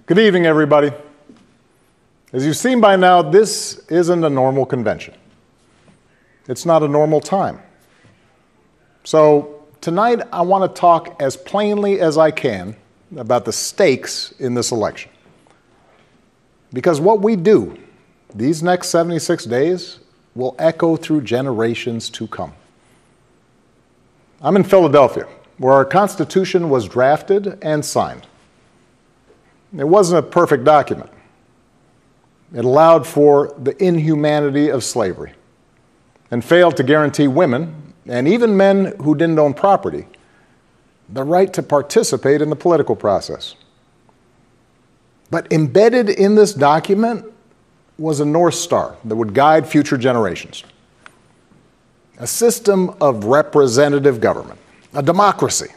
Good evening, everybody. As you've seen by now, this isn't a normal convention. It's not a normal time. So tonight, I want to talk as plainly as I can about the stakes in this election. Because what we do these next 76 days will echo through generations to come. I'm in Philadelphia, where our Constitution was drafted and signed. It wasn't a perfect document. It allowed for the inhumanity of slavery and failed to guarantee women, and even men who didn't own property, the right to participate in the political process. But embedded in this document was a North Star that would guide future generations. A system of representative government, a democracy,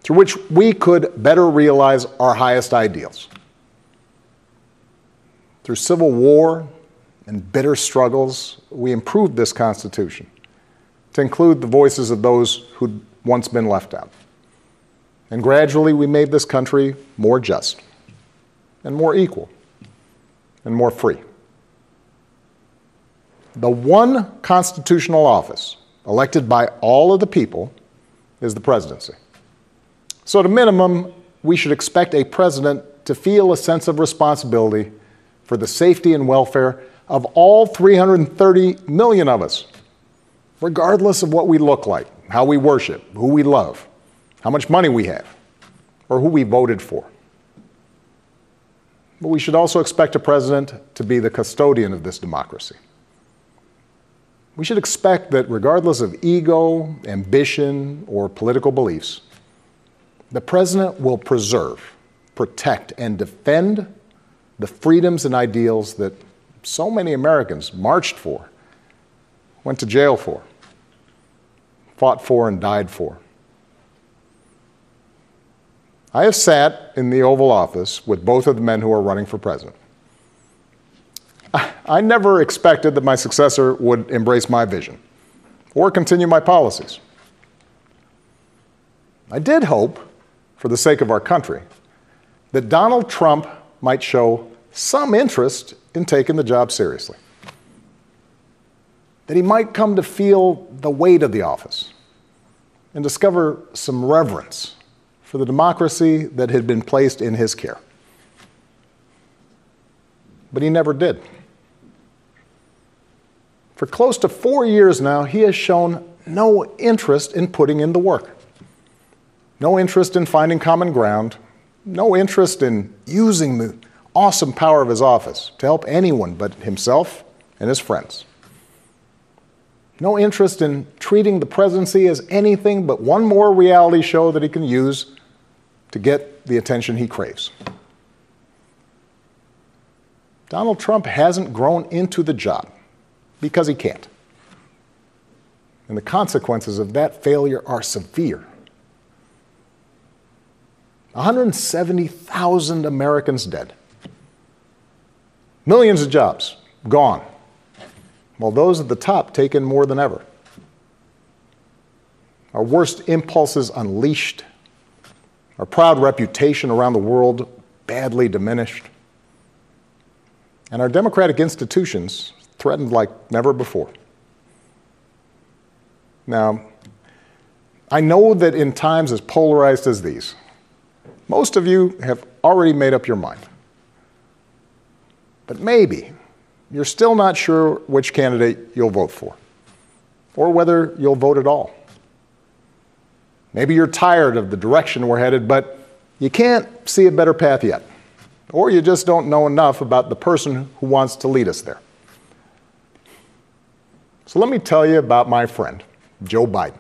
through which we could better realize our highest ideals. Through civil war and bitter struggles, we improved this Constitution to include the voices of those who'd once been left out. And gradually, we made this country more just and more equal and more free. The one constitutional office elected by all of the people is the presidency. So at a minimum, we should expect a president to feel a sense of responsibility for the safety and welfare of all 330 million of us, regardless of what we look like, how we worship, who we love, how much money we have, or who we voted for. But we should also expect a president to be the custodian of this democracy. We should expect that regardless of ego, ambition, or political beliefs, the president will preserve, protect, and defend the freedoms and ideals that so many Americans marched for, went to jail for, fought for, and died for. I have sat in the Oval Office with both of the men who are running for president. I never expected that my successor would embrace my vision or continue my policies. I did hope, for the sake of our country, that Donald Trump might show some interest in taking the job seriously. That he might come to feel the weight of the office and discover some reverence for the democracy that had been placed in his care. But he never did. For close to 4 years now, he has shown no interest in putting in the work. No interest in finding common ground, no interest in using the awesome power of his office to help anyone but himself and his friends. No interest in treating the presidency as anything but one more reality show that he can use to get the attention he craves. Donald Trump hasn't grown into the job because he can't. And the consequences of that failure are severe. 170,000 Americans dead. Millions of jobs gone, while those at the top take in more than ever. Our worst impulses unleashed, our proud reputation around the world badly diminished, and our democratic institutions threatened like never before. Now, I know that in times as polarized as these, most of you have already made up your mind. But maybe you're still not sure which candidate you'll vote for, or whether you'll vote at all. Maybe you're tired of the direction we're headed, but you can't see a better path yet, or you just don't know enough about the person who wants to lead us there. So let me tell you about my friend, Joe Biden.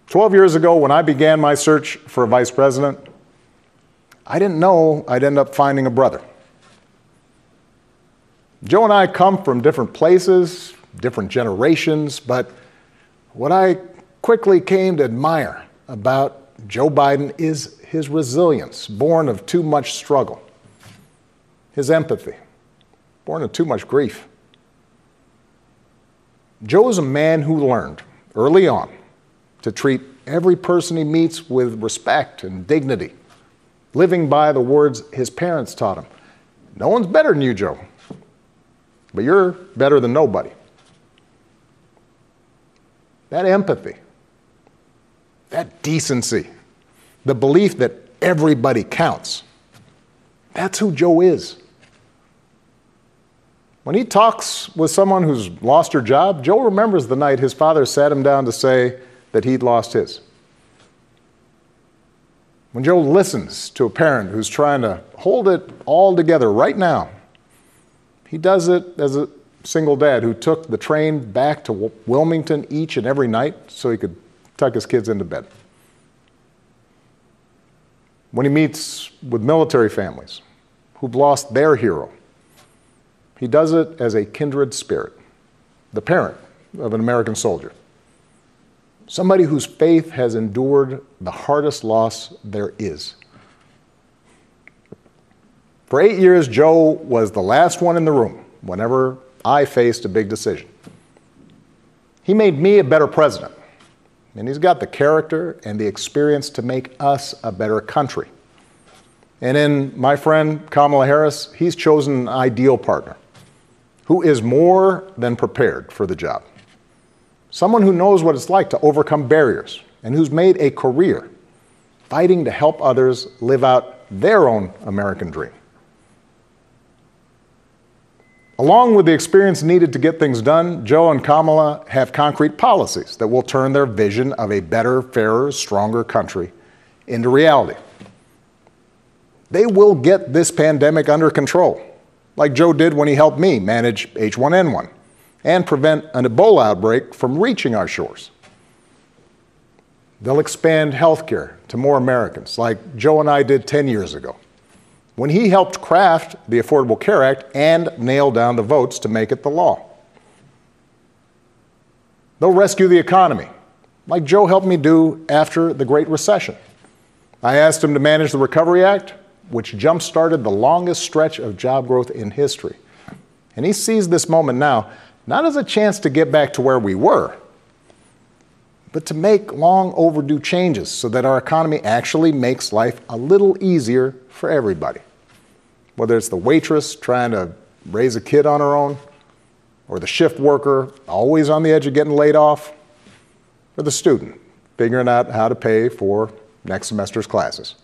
12 years ago, when I began my search for a vice president, I didn't know I'd end up finding a brother. Joe and I come from different places, different generations, but what I quickly came to admire about Joe Biden is his resilience, born of too much struggle, his empathy, born of too much grief. Joe is a man who learned early on to treat every person he meets with respect and dignity, living by the words his parents taught him. No one's better than you, Joe, but you're better than nobody. That empathy, that decency, the belief that everybody counts, that's who Joe is. When he talks with someone who's lost her job, Joe remembers the night his father sat him down to say that he'd lost his. When Joe listens to a parent who's trying to hold it all together right now, he does it as a single dad who took the train back to Wilmington each and every night so he could tuck his kids into bed. When he meets with military families who've lost their hero, he does it as a kindred spirit, the parent of an American soldier, somebody whose faith has endured the hardest loss there is. For 8 years, Joe was the last one in the room whenever I faced a big decision. He made me a better president, and he's got the character and the experience to make us a better country. And in my friend Kamala Harris, he's chosen an ideal partner who is more than prepared for the job. Someone who knows what it's like to overcome barriers and who's made a career fighting to help others live out their own American dream. Along with the experience needed to get things done, Joe and Kamala have concrete policies that will turn their vision of a better, fairer, stronger country into reality. They will get this pandemic under control, like Joe did when he helped me manage H1N1 and prevent an Ebola outbreak from reaching our shores. They'll expand health care to more Americans, like Joe and I did 10 years ago, when he helped craft the Affordable Care Act and nail down the votes to make it the law. They'll rescue the economy, like Joe helped me do after the Great Recession. I asked him to manage the Recovery Act, which jump-started the longest stretch of job growth in history. And he sees this moment now not as a chance to get back to where we were, but to make long overdue changes so that our economy actually makes life a little easier for everybody. Whether it's the waitress trying to raise a kid on her own, or the shift worker always on the edge of getting laid off, or the student figuring out how to pay for next semester's classes.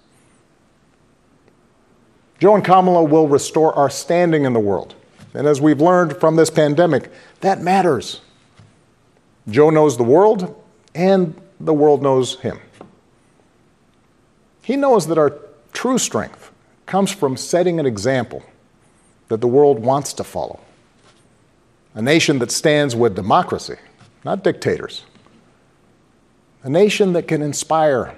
Joe and Kamala will restore our standing in the world. And as we've learned from this pandemic, that matters. Joe knows the world, and the world knows him. He knows that our true strength comes from setting an example that the world wants to follow. A nation that stands with democracy, not dictators. A nation that can inspire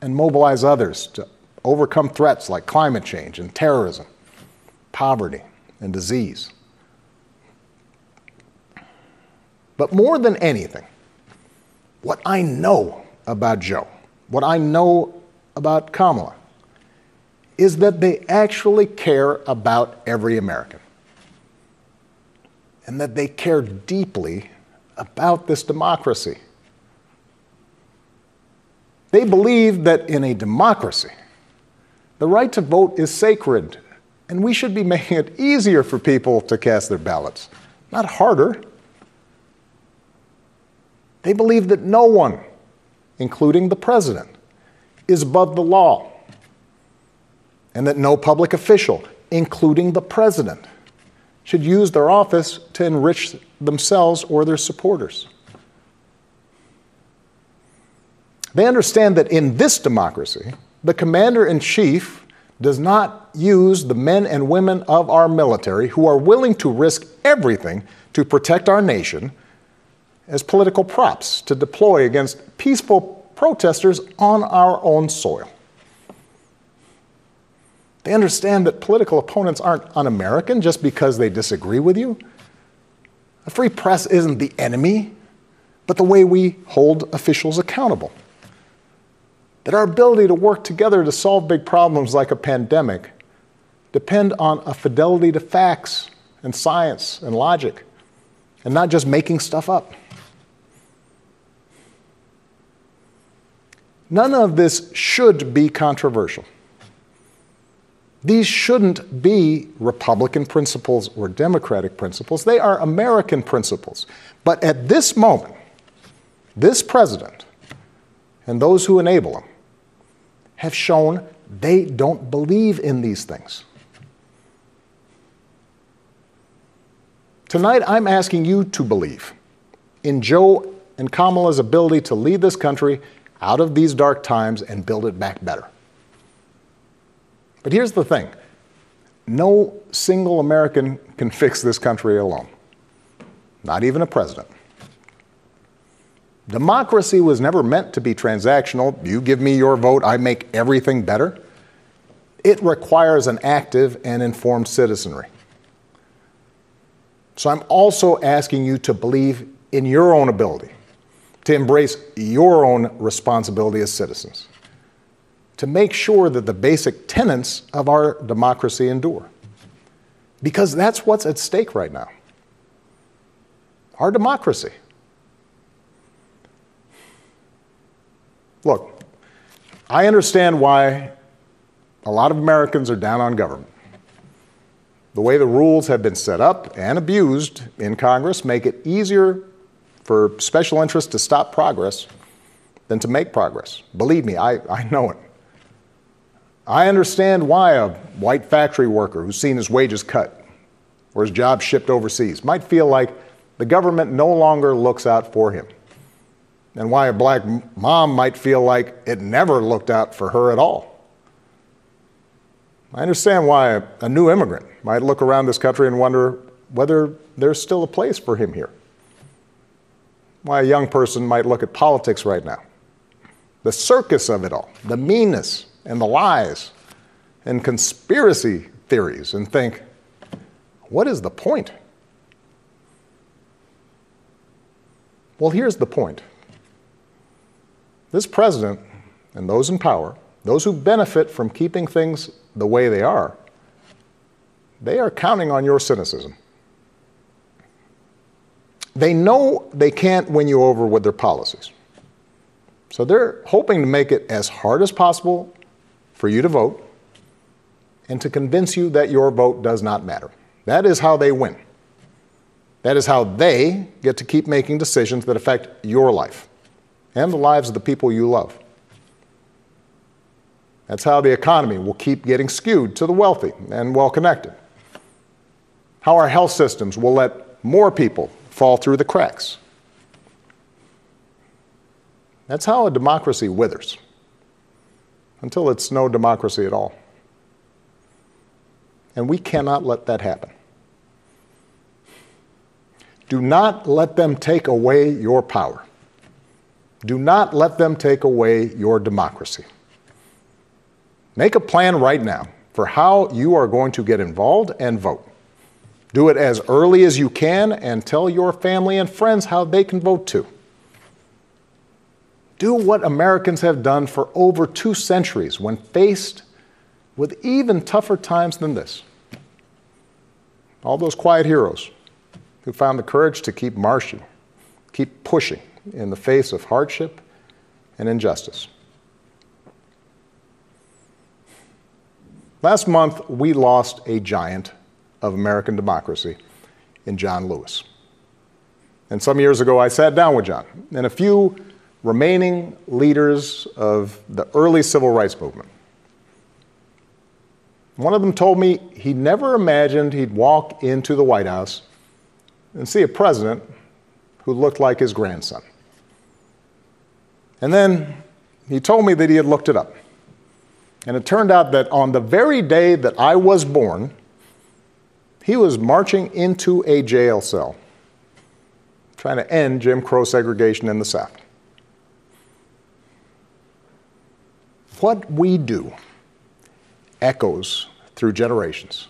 and mobilize others to overcome threats like climate change and terrorism, poverty and disease. But more than anything, what I know about Joe, what I know about Kamala, is that they actually care about every American. And that they care deeply about this democracy. They believe that in a democracy, the right to vote is sacred, and we should be making it easier for people to cast their ballots, not harder. They believe that no one, including the president, is above the law, and that no public official, including the president, should use their office to enrich themselves or their supporters. They understand that in this democracy, the commander-in-chief does not use the men and women of our military who are willing to risk everything to protect our nation as political props to deploy against peaceful protesters on our own soil. They understand that political opponents aren't un-American just because they disagree with you. A free press isn't the enemy, but the way we hold officials accountable. That our ability to work together to solve big problems like a pandemic depend on a fidelity to facts and science and logic, and not just making stuff up. None of this should be controversial. These shouldn't be Republican principles or Democratic principles. They are American principles. But at this moment, this president and those who enable him have shown they don't believe in these things. Tonight, I'm asking you to believe in Joe and Kamala's ability to lead this country out of these dark times and build it back better. But here's the thing. No single American can fix this country alone. Not even a president. Democracy was never meant to be transactional. You give me your vote, I make everything better. It requires an active and informed citizenry. So I'm also asking you to believe in your own ability, to embrace your own responsibility as citizens, to make sure that the basic tenets of our democracy endure. Because that's what's at stake right now. Our democracy. Look, I understand why a lot of Americans are down on government. The way the rules have been set up and abused in Congress make it easier for special interests to stop progress than to make progress. Believe me, I know it. I understand why a white factory worker who's seen his wages cut or his job shipped overseas might feel like the government no longer looks out for him, and why a black mom might feel like it never looked out for her at all. I understand why a new immigrant might look around this country and wonder whether there's still a place for him here. Why a young person might look at politics right now, the circus of it all, the meanness and the lies and conspiracy theories, and think, what is the point? Well, here's the point. This president and those in power, those who benefit from keeping things the way they are counting on your cynicism. They know they can't win you over with their policies. So they're hoping to make it as hard as possible for you to vote and to convince you that your vote does not matter. That is how they win. That is how they get to keep making decisions that affect your life and the lives of the people you love. That's how the economy will keep getting skewed to the wealthy and well-connected. How our health systems will let more people fall through the cracks. That's how a democracy withers, until it's no democracy at all. And we cannot let that happen. Do not let them take away your power. Do not let them take away your democracy. Make a plan right now for how you are going to get involved and vote. Do it as early as you can and tell your family and friends how they can vote too. Do what Americans have done for over 2 centuries when faced with even tougher times than this. All those quiet heroes who found the courage to keep marching, keep pushing in the face of hardship and injustice. Last month, we lost a giant of American democracy in John Lewis. And some years ago, I sat down with John and a few remaining leaders of the early civil rights movement. One of them told me he never imagined he'd walk into the White House and see a president who looked like his grandson. And then he told me that he had looked it up. And it turned out that on the very day that I was born, he was marching into a jail cell, trying to end Jim Crow segregation in the South. What we do echoes through generations.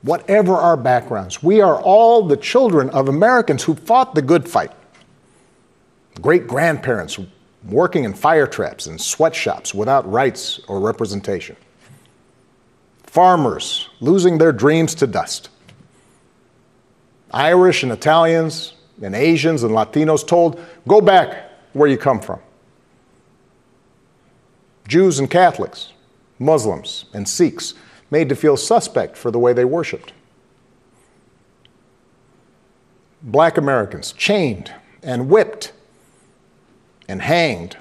Whatever our backgrounds, we are all the children of Americans who fought the good fight. Great-grandparents working in fire traps and sweatshops without rights or representation. Farmers losing their dreams to dust. Irish and Italians and Asians and Latinos told, go back where you come from. Jews and Catholics Muslims, and Sikhs made to feel suspect for the way they worshiped. Black Americans chained and whipped and hanged,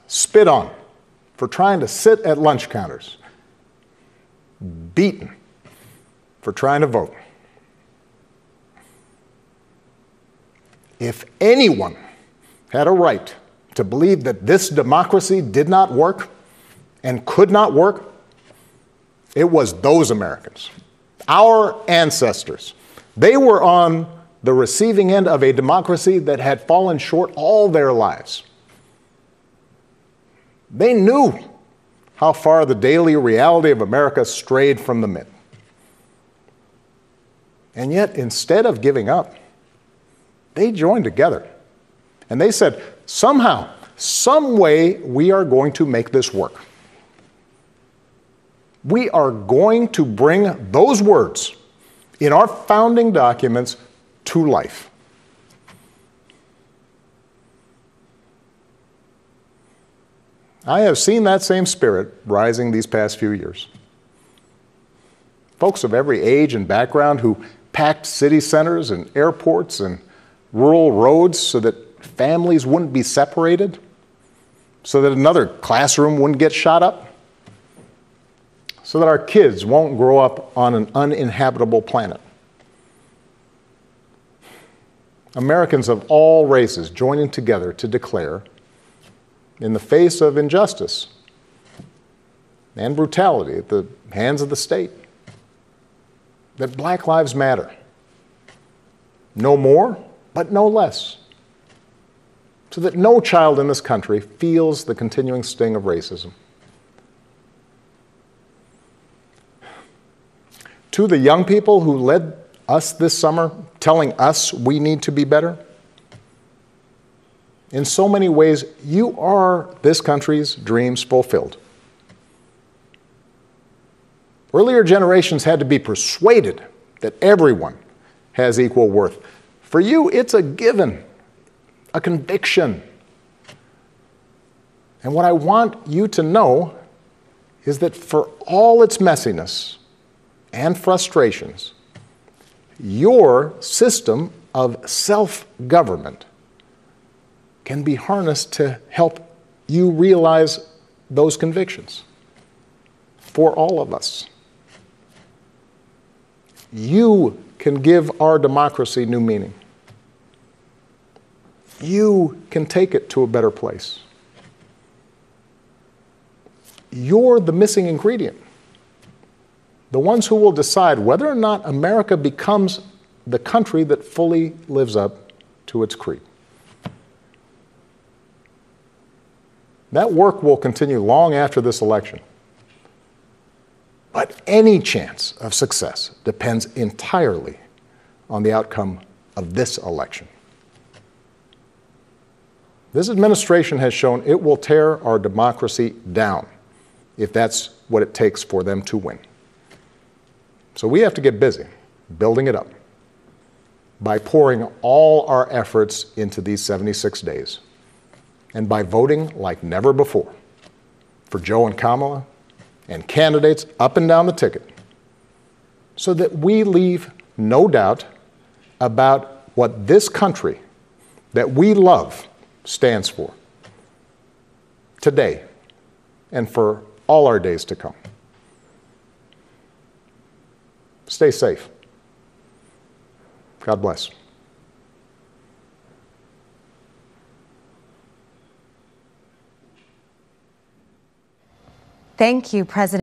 spit on for trying to sit at lunch counters, beaten for trying to vote. If anyone had a right to believe that this democracy did not work and could not work, it was those Americans, our ancestors. They were on the receiving end of a democracy that had fallen short all their lives. They knew how far the daily reality of America strayed from the myth. And yet, instead of giving up, they joined together. And they said, somehow, some way, we are going to make this work. We are going to bring those words in our founding documents to life. I have seen that same spirit rising these past few years. Folks of every age and background who packed city centers and airports and rural roads so that families wouldn't be separated, so that another classroom wouldn't get shot up, so that our kids won't grow up on an uninhabitable planet. Americans of all races joining together to declare, in the face of injustice and brutality at the hands of the state, that Black lives matter. No more, but no less. So that no child in this country feels the continuing sting of racism. To the young people who led us this summer, telling us we need to be better, in so many ways, you are this country's dreams fulfilled. Earlier generations had to be persuaded that everyone has equal worth. For you, it's a given, a conviction. And what I want you to know is that for all its messiness and frustrations, your system of self-government can be harnessed to help you realize those convictions for all of us. You can give our democracy new meaning. You can take it to a better place. You're the missing ingredient. The ones who will decide whether or not America becomes the country that fully lives up to its creed. That work will continue long after this election. But any chance of success depends entirely on the outcome of this election. This administration has shown it will tear our democracy down if that's what it takes for them to win. So we have to get busy building it up by pouring all our efforts into these 76 days. And by voting like never before for Joe and Kamala and candidates up and down the ticket, so that we leave no doubt about what this country that we love stands for today and for all our days to come. Stay safe. God bless. Thank you, President.